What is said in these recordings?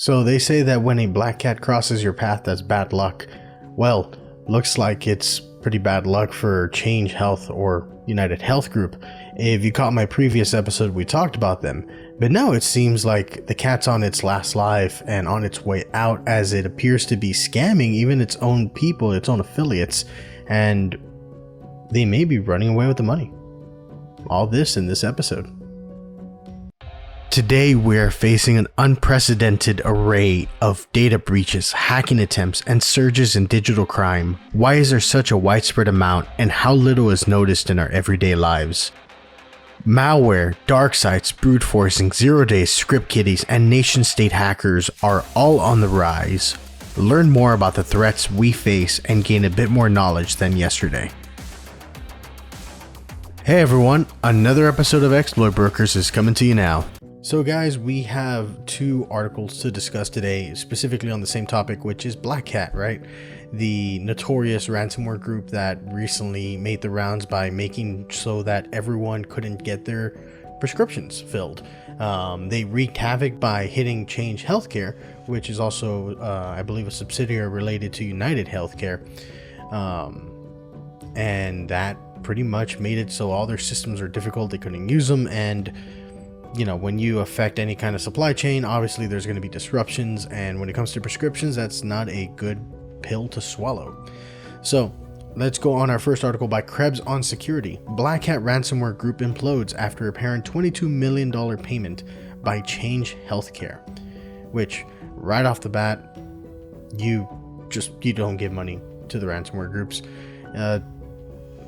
So they say that when a black cat crosses your path, that's bad luck. Well, looks like it's pretty bad luck for Change Health or UnitedHealth Group. If you caught my previous episode, we talked about them. But now it seems like the cat's on its last life and on its way out, as it appears to be scamming even its own people, its own affiliates, and they may be running away with the money. All this in this episode. Today we're facing an unprecedented array of data breaches, hacking attempts, and surges in digital crime. Why is there such a widespread amount, and how little is noticed in our everyday lives? Malware, dark sites, brute forcing, zero-days, script kiddies, and nation-state hackers are all on the rise. Learn more about the threats we face and gain a bit more knowledge than yesterday. Hey everyone, another episode of Exploit Brokers is coming to you now. So guys, we have two articles to discuss today, specifically on the same topic, which is Blackcat, right? The notorious ransomware group that recently made the rounds by making so that everyone couldn't get their prescriptions filled. They wreaked havoc by hitting Change Healthcare, which is also, I believe, a subsidiary related to UnitedHealth. And that pretty much made it so all their systems are difficult, they couldn't use them, and you know, when you affect any kind of supply chain, obviously there's going to be disruptions, and when it comes to prescriptions, that's not a good pill to swallow. So let's go on our first article by Krebs on security. Blackcat ransomware group implodes after apparent $22 million payment by Change Healthcare, which right off the bat, you don't give money to the ransomware groups.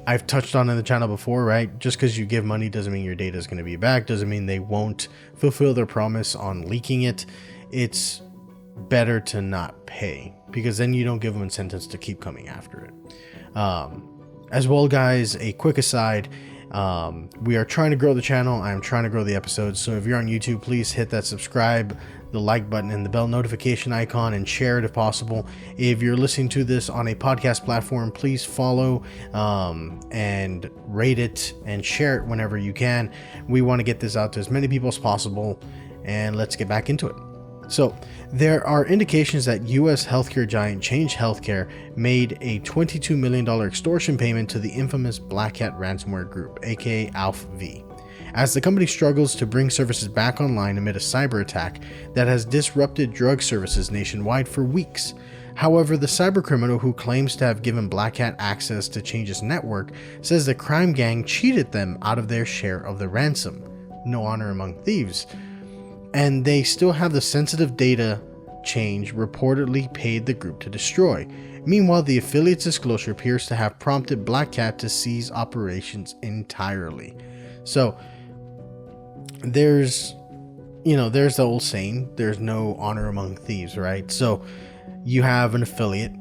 I've touched on in the channel before, right? Just because you give money doesn't mean your data is going to be back, doesn't mean they won't fulfill their promise on leaking it. It's better to not pay, because then you don't give them incentives to keep coming after it. As well, guys, a quick aside, we are trying to grow the channel. I'm trying to grow the episodes. So if you're on YouTube, please hit that subscribe, the like button, and the bell notification icon, and share it if possible. If you're listening to this on a podcast platform, please follow and rate it and share it whenever you can. We want to get this out to as many people as possible, and let's get back into it. So there are indications that US healthcare giant Change Healthcare made a $22 million extortion payment to the infamous Blackcat ransomware group, aka ALF-V, as the company struggles to bring services back online amid a cyber attack that has disrupted drug services nationwide for weeks. However, the cybercriminal, who claims to have given Blackcat access to Change's network, says the crime gang cheated them out of their share of the ransom. No honor among thieves. And they still have the sensitive data Change reportedly paid the group to destroy. Meanwhile, the affiliate's disclosure appears to have prompted Blackcat to cease operations entirely. So there's the old saying, there's no honor among thieves, right? So you have an affiliate,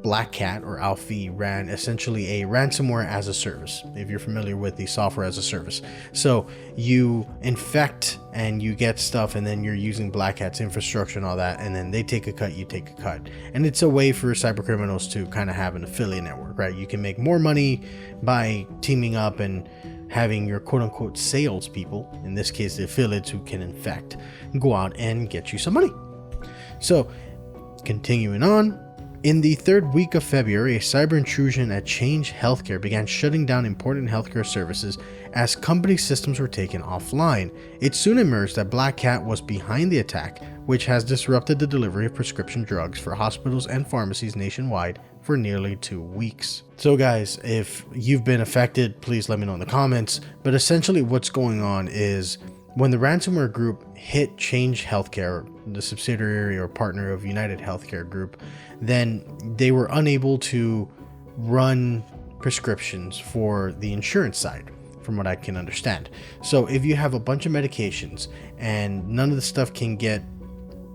Blackcat or ALF-V ran essentially a ransomware as a service, if you're familiar with the software as a service. So you infect and you get stuff, and then you're using Blackcat's infrastructure and all that, and then they take a cut, you take a cut. And it's a way for cyber criminals to kind of have an affiliate network, right? You can make more money by teaming up and having your quote-unquote salespeople, in this case the affiliates who can infect, go out and get you some money. So continuing on, in the third week of February, a cyber intrusion at Change Healthcare began shutting down important healthcare services as company systems were taken offline. It soon emerged that Blackcat was behind the attack, which has disrupted the delivery of prescription drugs for hospitals and pharmacies nationwide for nearly 2 weeks. So guys, if you've been affected, please let me know in the comments. But essentially what's going on is, when the ransomware group hit Change Healthcare, the subsidiary or partner of UnitedHealth Group, then they were unable to run prescriptions for the insurance side, from what I can understand. So if you have a bunch of medications and none of the stuff can get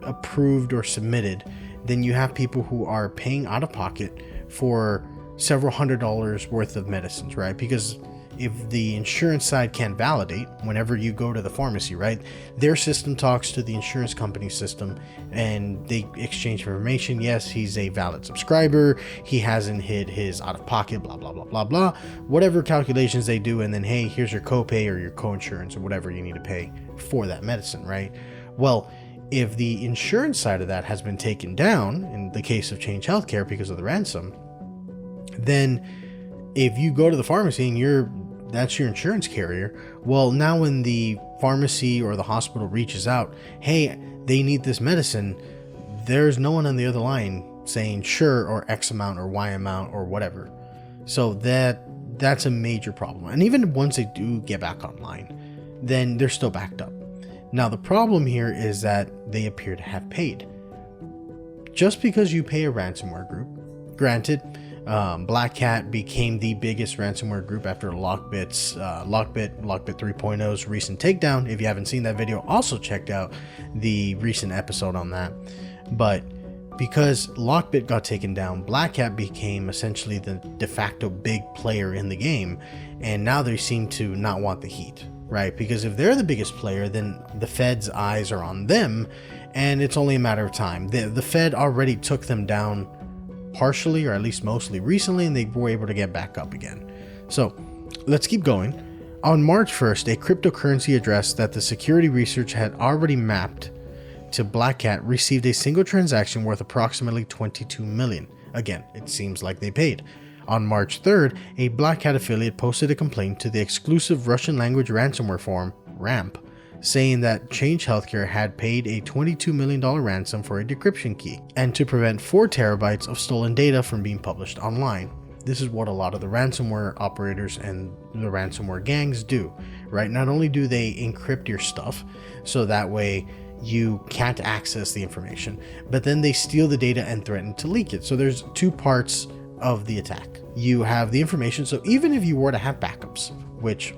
approved or submitted, then you have people who are paying out of pocket for several $100s worth of medicines, right? Because if the insurance side can't validate, whenever you go to the pharmacy, right, their system talks to the insurance company system and they exchange information. Yes, he's a valid subscriber, he hasn't hit his out of pocket, blah blah blah blah blah, whatever calculations they do, and then hey, here's your copay or your co-insurance or whatever you need to pay for that medicine, right? Well, if the insurance side of that has been taken down, in the case of Change Healthcare because of the ransom, then if you go to the pharmacy and that's your insurance carrier, well, now when the pharmacy or the hospital reaches out, hey, they need this medicine, there's no one on the other line saying sure or X amount or Y amount or whatever. So that's a major problem. And even once they do get back online, then they're still backed up. Now the problem here is that they appear to have paid. Just because you pay a ransomware group, granted, Blackcat became the biggest ransomware group after Lockbit 3.0's recent takedown. If you haven't seen that video, also checked out the recent episode on that. But because Lockbit got taken down, Blackcat became essentially the de facto big player in the game, and now they seem to not want the heat, right? Because if they're the biggest player, then the Fed's eyes are on them, and it's only a matter of time. The Fed already took them down partially, or at least mostly recently, and they were able to get back up again. So let's keep going. On March 1st, a cryptocurrency address that the security research had already mapped to Blackcat received a single transaction worth approximately 22 million. Again, it seems like they paid. On March 3rd, a Blackcat affiliate posted a complaint to the exclusive Russian language ransomware forum, RAMP, saying that Change Healthcare had paid a $22 million ransom for a decryption key and to prevent 4 terabytes of stolen data from being published online. This is what a lot of the ransomware operators and the ransomware gangs do, right? Not only do they encrypt your stuff so that way you can't access the information, but then they steal the data and threaten to leak it. So there's 2 parts of the attack. You have the information, so even if you were to have backups, which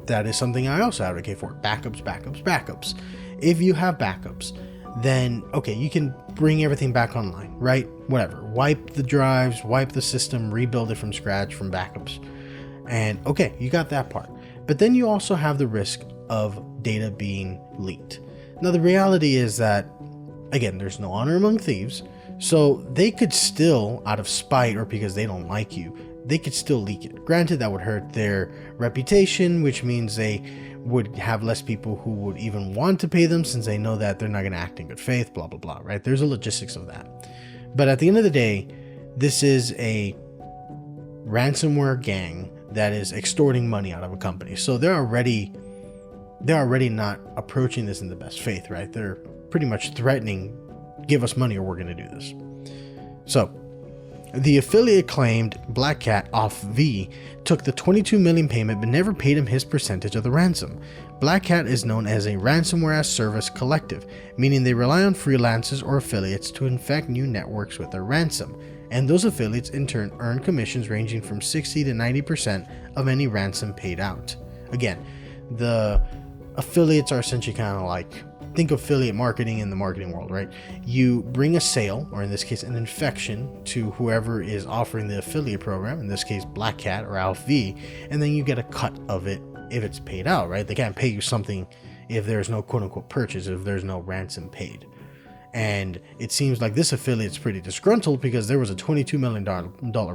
that is something I also advocate for, backups. If you have backups, then okay, you can bring everything back online, right? Whatever, wipe the drives, wipe the system, rebuild it from scratch from backups. And okay, you got that part. But then you also have the risk of data being leaked. Now the reality is that, again, there's no honor among thieves, so they could still, out of spite or because they don't like you, they could still leak it. Granted, that would hurt their reputation, which means they would have less people who would even want to pay them since they know that they're not going to act in good faith, blah, blah, blah, right? There's a logistics of that. But at the end of the day, this is a ransomware gang that is extorting money out of a company. So they're already not approaching this in the best faith, right? They're pretty much threatening, give us money or we're going to do this. So the affiliate claimed Blackcat off V took the 22 million payment but never paid him his percentage of the ransom. Blackcat is known as a ransomware as service collective, meaning they rely on freelancers or affiliates to infect new networks with their ransom, and those affiliates in turn earn commissions ranging from 60 to 90% of any ransom paid out. Again, the affiliates are essentially kind of like, think of affiliate marketing in the marketing world, right? You bring a sale, or in this case, an infection to whoever is offering the affiliate program, in this case, Blackcat or Alpha V, and then you get a cut of it if it's paid out, right? They can't pay you something if there's no quote unquote purchase, if there's no ransom paid. And it seems like this affiliate's pretty disgruntled because there was a $22 million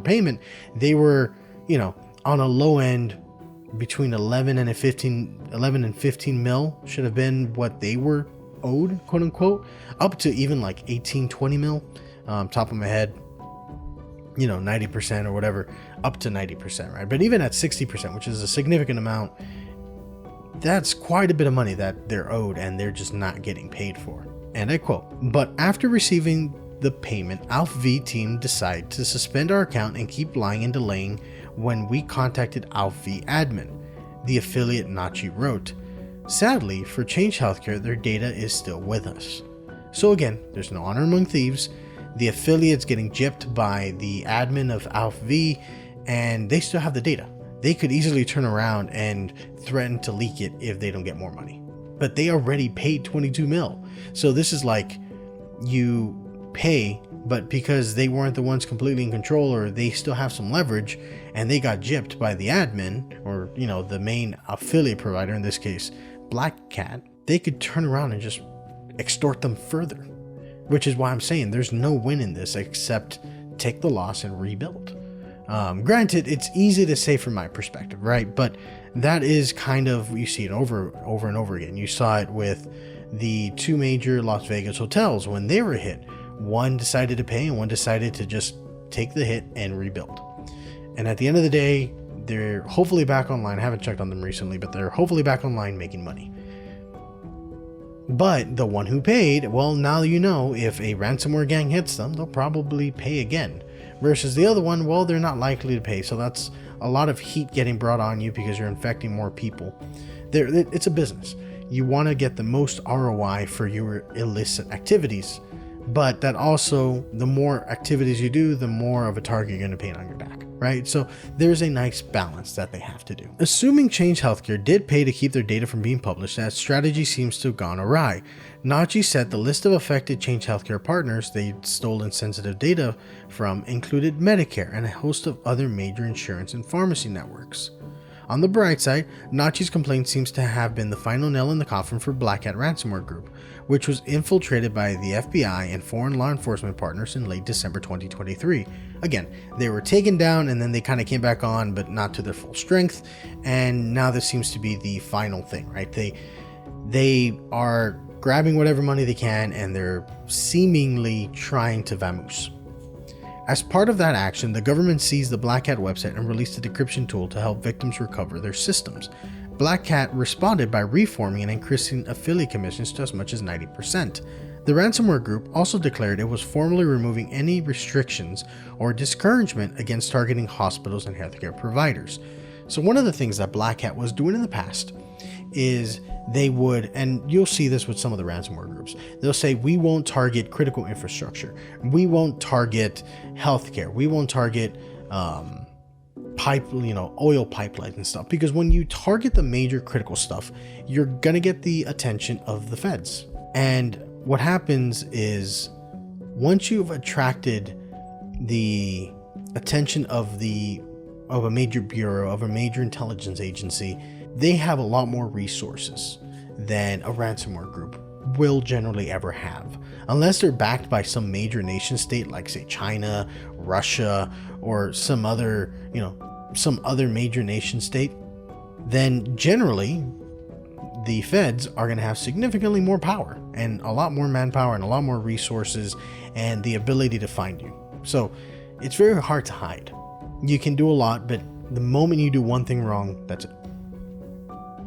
payment. They were, on a low end, between 11 and 15 mil should have been what they were owed, quote unquote, up to even like 18-20 mil, top of my head, 90% or whatever, up to 90%, right? But even at 60%, which is a significant amount, that's quite a bit of money that they're owed and they're just not getting paid for. And I quote, "But after receiving the payment, Alpha V team decided to suspend our account and keep lying and delaying when we contacted Alpha V admin," the affiliate Nachi wrote. "Sadly, for Change Healthcare, their data is still with us." So again, there's no honor among thieves. The affiliate's getting gypped by the admin of Alpha V, and they still have the data. They could easily turn around and threaten to leak it if they don't get more money. But they already paid 22 mil. So this is like, you pay, but because they weren't the ones completely in control, or they still have some leverage and they got gypped by the admin, or the main affiliate provider, in this case Blackcat, they could turn around and just extort them further, which is why I'm saying there's no win in this except take the loss and rebuild. Granted, it's easy to say from my perspective, right? But that is kind of, you see it over and over again. You saw it with the two major Las Vegas hotels when they were hit. One decided to pay and one decided to just take the hit and rebuild. And at the end of the day, they're hopefully back online. I haven't checked on them recently, but they're hopefully back online making money. But the one who paid, well, now you know if a ransomware gang hits them, they'll probably pay again. Versus the other one, well, they're not likely to pay. So that's a lot of heat getting brought on you because you're infecting more people. It's a business. You want to get the most ROI for your illicit activities. But that also, the more activities you do, the more of a target you're going to paint on your back, right? So there's a nice balance that they have to do. Assuming Change Healthcare did pay to keep their data from being published, that strategy seems to have gone awry. Nachi said the list of affected Change Healthcare partners they'd stolen sensitive data from included Medicare and a host of other major insurance and pharmacy networks. On the bright side, Nachi's complaint seems to have been the final nail in the coffin for Blackcat Ransomware Group, which was infiltrated by the FBI and foreign law enforcement partners in late December 2023. Again, they were taken down and then they kind of came back on, but not to their full strength. And now this seems to be the final thing, right? They are grabbing whatever money they can and they're seemingly trying to vamoose. As part of that action, the government seized the Blackcat website and released a decryption tool to help victims recover their systems. Blackcat responded by reforming and increasing affiliate commissions to as much as 90%. The ransomware group also declared it was formally removing any restrictions or discouragement against targeting hospitals and healthcare providers. So one of the things that Blackcat was doing in the past is they would, and you'll see this with some of the ransomware groups, they'll say, we won't target critical infrastructure, we won't target healthcare, we won't target oil pipelines and stuff, because when you target the major critical stuff, you're gonna get the attention of the feds. And what happens is, once you've attracted the attention of a major bureau, of a major intelligence agency, they have a lot more resources than a ransomware group will generally ever have. Unless they're backed by some major nation state like, say, China, Russia, or some other major nation state, then generally the feds are going to have significantly more power and a lot more manpower and a lot more resources and the ability to find you. So it's very hard to hide. You can do a lot, but the moment you do one thing wrong, that's it.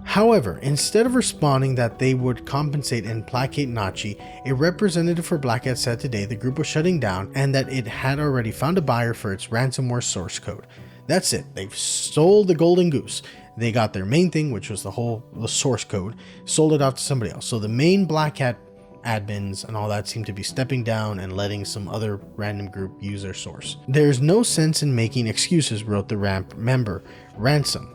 However, instead of responding that they would compensate and placate Nachi, a representative for Blackcat said today the group was shutting down and that it had already found a buyer for its ransomware source code. That's it. They've sold the golden goose. They got their main thing, which was the source code, sold it off to somebody else. So the main Blackcat admins and all that seem to be stepping down and letting some other random group use their source. There's no sense in making excuses, wrote the ramp member, Ransom.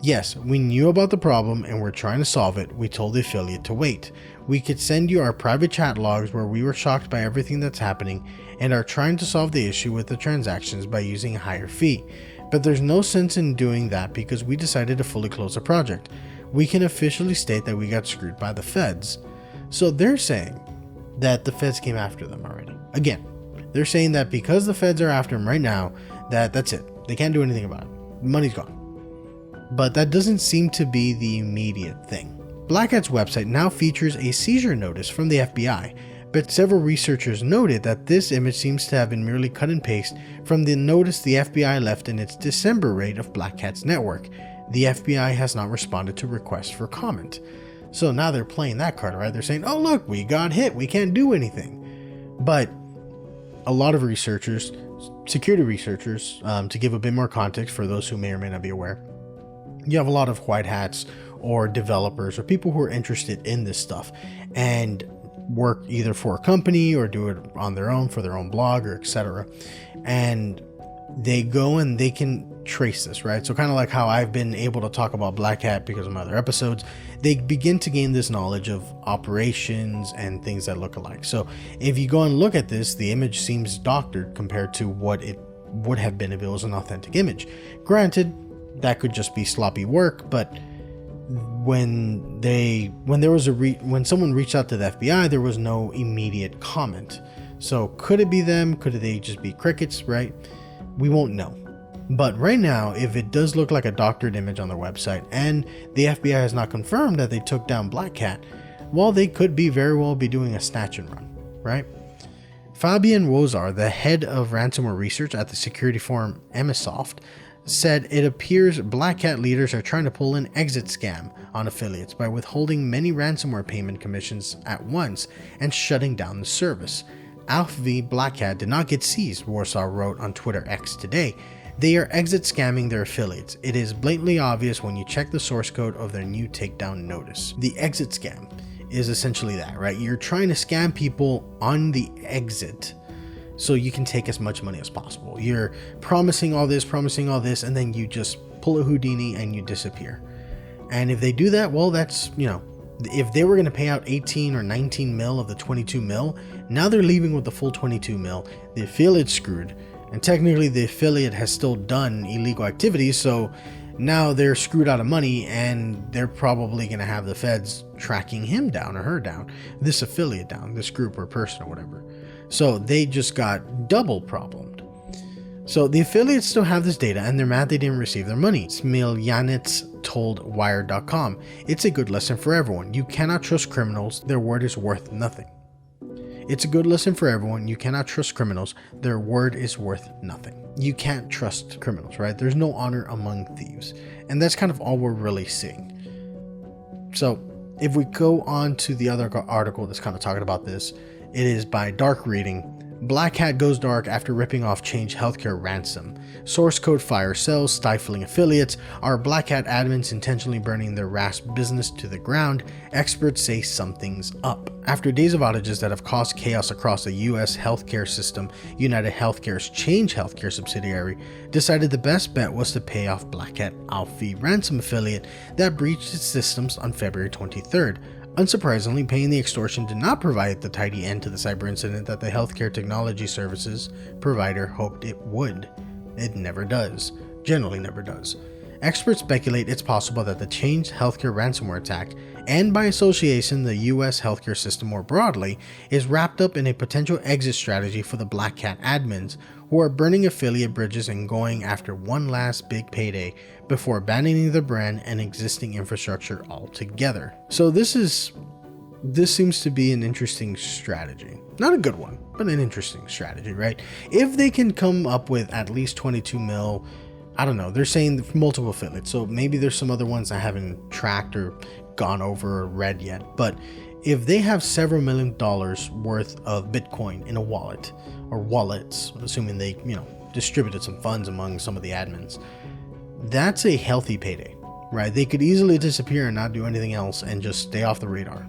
Yes, we knew about the problem and we're trying to solve it. We told the affiliate to wait. We could send you our private chat logs where we were shocked by everything that's happening and are trying to solve the issue with the transactions by using a higher fee. But there's no sense in doing that because we decided to fully close the project. We can officially state that we got screwed by the feds. So they're saying that the feds came after them already. Again, they're saying that because the feds are after them right now, that's it. They can't do anything about it. Money's gone. But that doesn't seem to be the immediate thing. Blackcat's website now features a seizure notice from the FBI, but several researchers noted that this image seems to have been merely cut and paste from the notice the FBI left in its December raid of Blackcat's network. The FBI has not responded to requests for comment. So now they're playing that card, right? They're saying, oh look, we got hit, we can't do anything. But a lot of researchers, security researchers, to give a bit more context for those who may or may not be aware, you have a lot of white hats or developers or people who are interested in this stuff and work either for a company or do it on their own for their own blog or etc. And they go and they can trace this, right? So kind of like how I've been able to talk about Blackcat because of my other episodes, they begin to gain this knowledge of operations and things that look alike. So if you go and look at this, the image seems doctored compared to what it would have been if it was an authentic image. Granted, that could just be sloppy work, but when someone reached out to the FBI, there was no immediate comment. So could it be them? Could they just be crickets, right? We won't know. But right now, if it does look like a doctored image on their website and the FBI has not confirmed that they took down Blackcat, well, they could be very well be doing a snatch and run, right? Fabian Wozar, the head of ransomware research at the security firm Emisoft, said it appears Blackcat leaders are trying to pull an exit scam on affiliates by withholding many ransomware payment commissions at once and shutting down the service. Alf v. Blackcat did not get seized, Warsaw wrote on Twitter X today. They are exit scamming their affiliates. It is blatantly obvious when you check the source code of their new takedown notice. The exit scam is essentially that, right? You're trying to scam people on the exit so you can take as much money as possible. You're promising all this, and then you just pull a Houdini and you disappear. And if they do that, well, that's, if they were going to pay out 18 or 19 mil of the 22 mil, now they're leaving with the full 22 mil. The affiliate's screwed, and technically the affiliate has still done illegal activities, so now they're screwed out of money, and they're probably going to have the feds tracking him down or her down, this affiliate down, this group or person or whatever. So they just got double problemed. So the affiliates still have this data, and they're mad they didn't receive their money. Smiljanets told Wired.com, "It's a good lesson for everyone. You cannot trust criminals. Their word is worth nothing." It's a good lesson for everyone. You cannot trust criminals. Their word is worth nothing. You can't trust criminals, right? There's no honor among thieves. And that's kind of all we're really seeing. So if we go on to the other article that's kind of talking about this, it is by Dark Reading. Blackcat goes dark after ripping off Change Healthcare ransom. Source code fire sells, stifling affiliates. Are Blackcat admins intentionally burning their RASP business to the ground? Experts say something's up. After days of outages that have caused chaos across the US healthcare system, UnitedHealthcare's Change Healthcare subsidiary decided the best bet was to pay off Blackcat Alfie ransom affiliate that breached its systems on February 23rd. Unsurprisingly, paying the extortion did not provide the tidy end to the cyber incident that the healthcare technology services provider hoped it would. It never does. Generally never does. Experts speculate it's possible that the Change Healthcare ransomware attack, and by association the US healthcare system more broadly, is wrapped up in a potential exit strategy for the Blackcat admins who are burning affiliate bridges and going after one last big payday before abandoning the brand and existing infrastructure altogether. So this seems to be an interesting strategy. Not a good one, but an interesting strategy, right? If they can come up with at least 22 mil, I don't know, they're saying multiple affiliates, so maybe there's some other ones I haven't tracked or gone over or read yet, but if they have several $1 million worth of Bitcoin in a wallet or wallets, assuming they, distributed some funds among some of the admins, that's a healthy payday, right? They could easily disappear and not do anything else and just stay off the radar.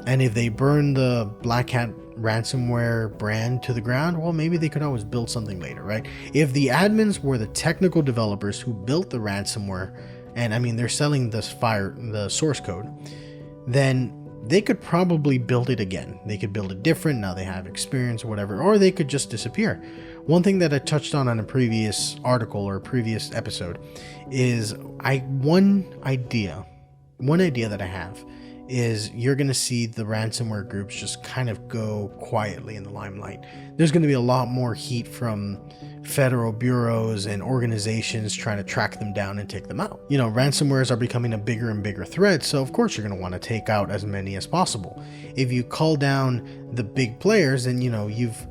And if they burn the Blackcat ransomware brand to the ground, well, maybe they could always build something later, right? If the admins were the technical developers who built the ransomware, and I mean, they're selling the source code, then they could probably build it again. They could build it different. Now they have experience or whatever, or they could just disappear. One thing that I touched on a previous article or a previous episode is one idea that I have is you're going to see the ransomware groups just kind of go quietly in the limelight. There's going to be a lot more heat from federal bureaus and organizations trying to track them down and take them out. Ransomwares are becoming a bigger and bigger threat, so of course you're going to want to take out as many as possible. If you cull down the big players, then you've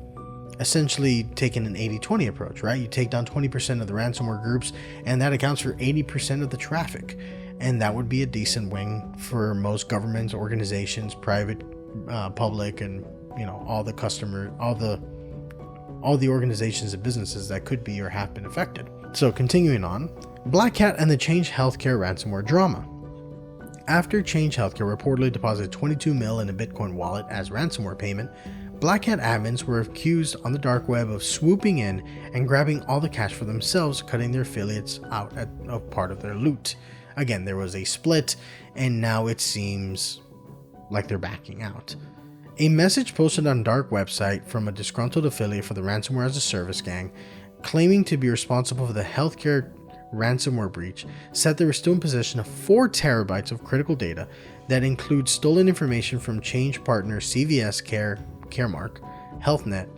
essentially taken an 80-20 approach, right? You take down 20% of the ransomware groups, and that accounts for 80% of the traffic. And that would be a decent wing for most governments, organizations, private, public, and all the organizations and businesses that could be or have been affected. So continuing on, Blackcat and the Change Healthcare ransomware drama. After Change Healthcare reportedly deposited 22 mil in a Bitcoin wallet as ransomware payment, Blackcat admins were accused on the dark web of swooping in and grabbing all the cash for themselves, cutting their affiliates out of part of their loot. Again, there was a split, and now it seems like they're backing out. A message posted on a dark website from a disgruntled affiliate for the Ransomware as a Service gang, claiming to be responsible for the healthcare ransomware breach, said they were still in possession of 4 terabytes of critical data that includes stolen information from Change partners CVS Caremark, HealthNet,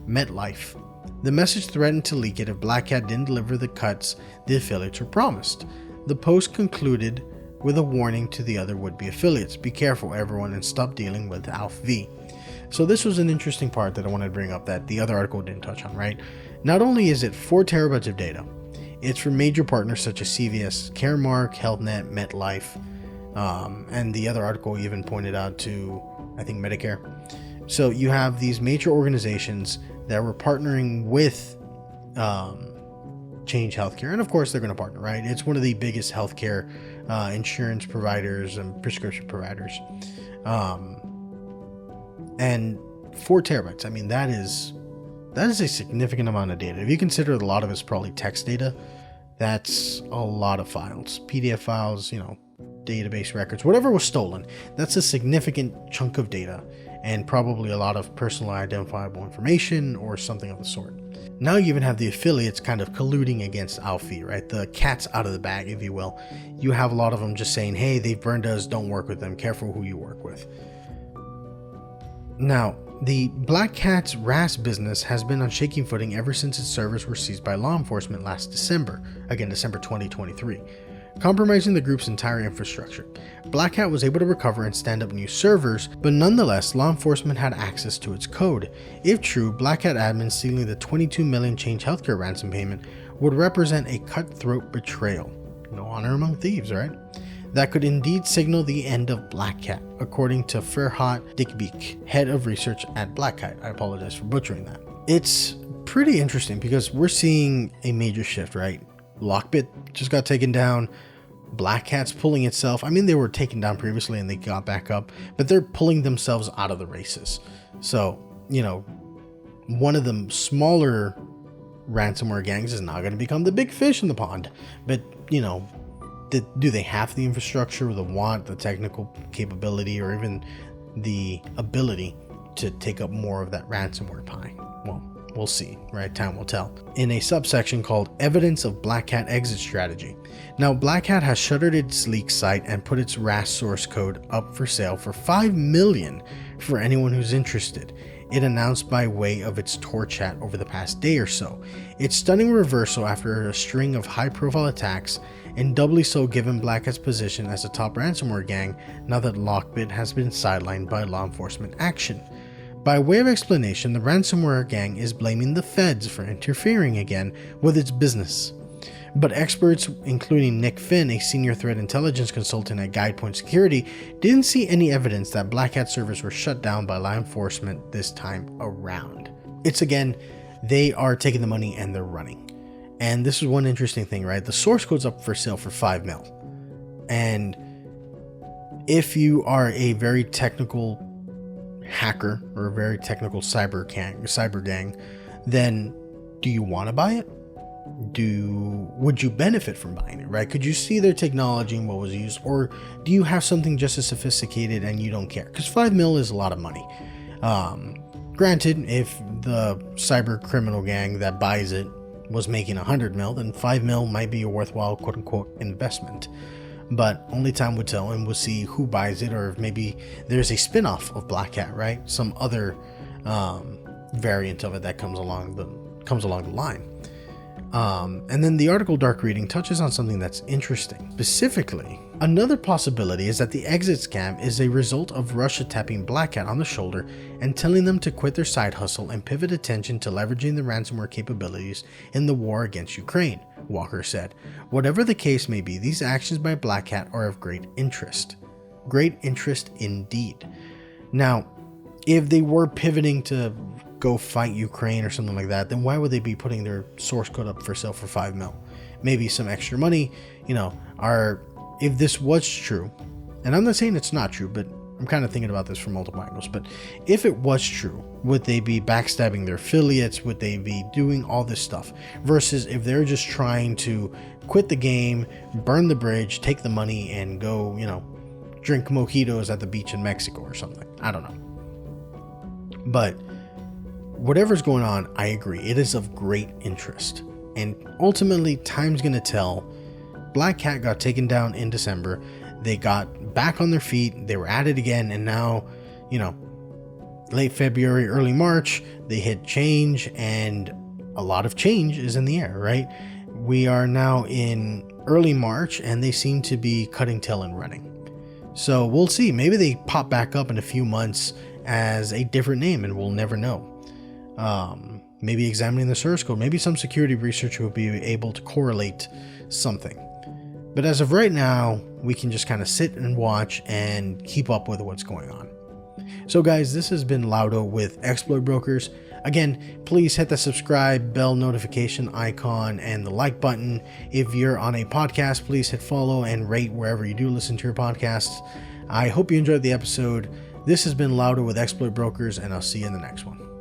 MetLife. The message threatened to leak it if Blackcat didn't deliver the cuts the affiliates were promised. The post concluded with a warning to the other would-be affiliates. Be careful, everyone, and stop dealing with Alf V. So this was an interesting part that I wanted to bring up that the other article didn't touch on, right? Not only is it 4 terabytes of data, it's from major partners such as CVS, Caremark, HealthNet, MetLife, and the other article even pointed out to, I think, Medicare. So you have these major organizations that were partnering with Change Healthcare, and of course they're going to partner, right? It's one of the biggest healthcare insurance providers and prescription providers. And 4 terabytes, I mean, that is a significant amount of data. If you consider a lot of it's probably text data, that's a lot of files, PDF files, database records, whatever was stolen. That's a significant chunk of data, and probably a lot of personally identifiable information or something of the sort. Now you even have the affiliates kind of colluding against Alfie, right? The cat's out of the bag, if you will. You have a lot of them just saying, hey, they've burned us, don't work with them, careful who you work with. Now, the Blackcat's RAS business has been on shaky footing ever since its servers were seized by law enforcement last December, again December 2023, compromising the group's entire infrastructure. Blackcat was able to recover and stand up new servers, but nonetheless, law enforcement had access to its code. If true, Blackcat admins stealing the 22 million Change Healthcare ransom payment would represent a cutthroat betrayal. No honor among thieves, right? That could indeed signal the end of Blackcat, according to Ferhat Dikbeek, head of research at Blackcat. I apologize for butchering that. It's pretty interesting because we're seeing a major shift, right? Lockbit just got taken down. Blackcat's pulling itself. I mean, they were taken down previously and they got back up, but they're pulling themselves out of the races. So, one of the smaller ransomware gangs is now going to become the big fish in the pond. But, do they have the infrastructure, the want, the technical capability, or even the ability to take up more of that ransomware pie? Well, we'll see, right? Time will tell. In a subsection called Evidence of Blackcat Exit Strategy. Now, Blackcat has shuttered its leak site and put its RAS source code up for sale for $5 million for anyone who's interested. It announced by way of its Tor chat over the past day or so. Its stunning reversal after a string of high-profile attacks, and doubly so given Blackcat's position as a top ransomware gang now that Lockbit has been sidelined by law enforcement action. By way of explanation, the ransomware gang is blaming the feds for interfering again with its business. But experts, including Nick Finn, a senior threat intelligence consultant at Guidepoint Security, didn't see any evidence that Blackcat servers were shut down by law enforcement this time around. It's again, they are taking the money and they're running. And this is one interesting thing, right? The source code's up for sale for $5 million. And if you are a very technical hacker or a very technical cyber gang, then do you want to buy it? Would you benefit from buying it, right? Could you see their technology and what was used, or do you have something just as sophisticated and you don't care? Because $5 million is a lot of money. Granted, if the cyber criminal gang that buys it was making $100 million, then $5 million might be a worthwhile quote-unquote investment. But only time would tell, and we'll see who buys it, or if maybe there's a spin-off of Blackcat, right? Some other variant of it that comes along the line. And then the article Dark Reading touches on something that's interesting. Specifically, another possibility is that the exit scam is a result of Russia tapping Blackcat on the shoulder and telling them to quit their side hustle and pivot attention to leveraging the ransomware capabilities in the war against Ukraine, Walker said. Whatever the case may be, these actions by Blackcat are of great interest. Great interest indeed. Now, if they were pivoting to go fight Ukraine or something like that, then why would they be putting their source code up for sale for $5 million? Maybe some extra money, if this was true, and I'm not saying it's not true, but I'm kind of thinking about this from multiple angles, but if it was true, would they be backstabbing their affiliates? Would they be doing all this stuff? Versus if they're just trying to quit the game, burn the bridge, take the money, and go, drink mojitos at the beach in Mexico or something. I don't know. But whatever's going on, I agree. It is of great interest. And ultimately, time's going to tell. Blackcat got taken down in December. They got back on their feet. They were at it again. And now, late February, early March, they hit change. And a lot of change is in the air, right? we are now in early March and they seem to be cutting tail and running. So we'll see. Maybe they pop back up in a few months as a different name and we'll never know. Maybe examining the source code, maybe some security researcher will be able to correlate something. But as of right now, we can just kind of sit and watch and keep up with what's going on. So guys, this has been Laudo with Exploit Brokers. Again, please hit the subscribe, bell notification icon, and the like button. If you're on a podcast, please hit follow and rate wherever you do listen to your podcasts. I hope you enjoyed the episode. This has been Laudo with Exploit Brokers, and I'll see you in the next one.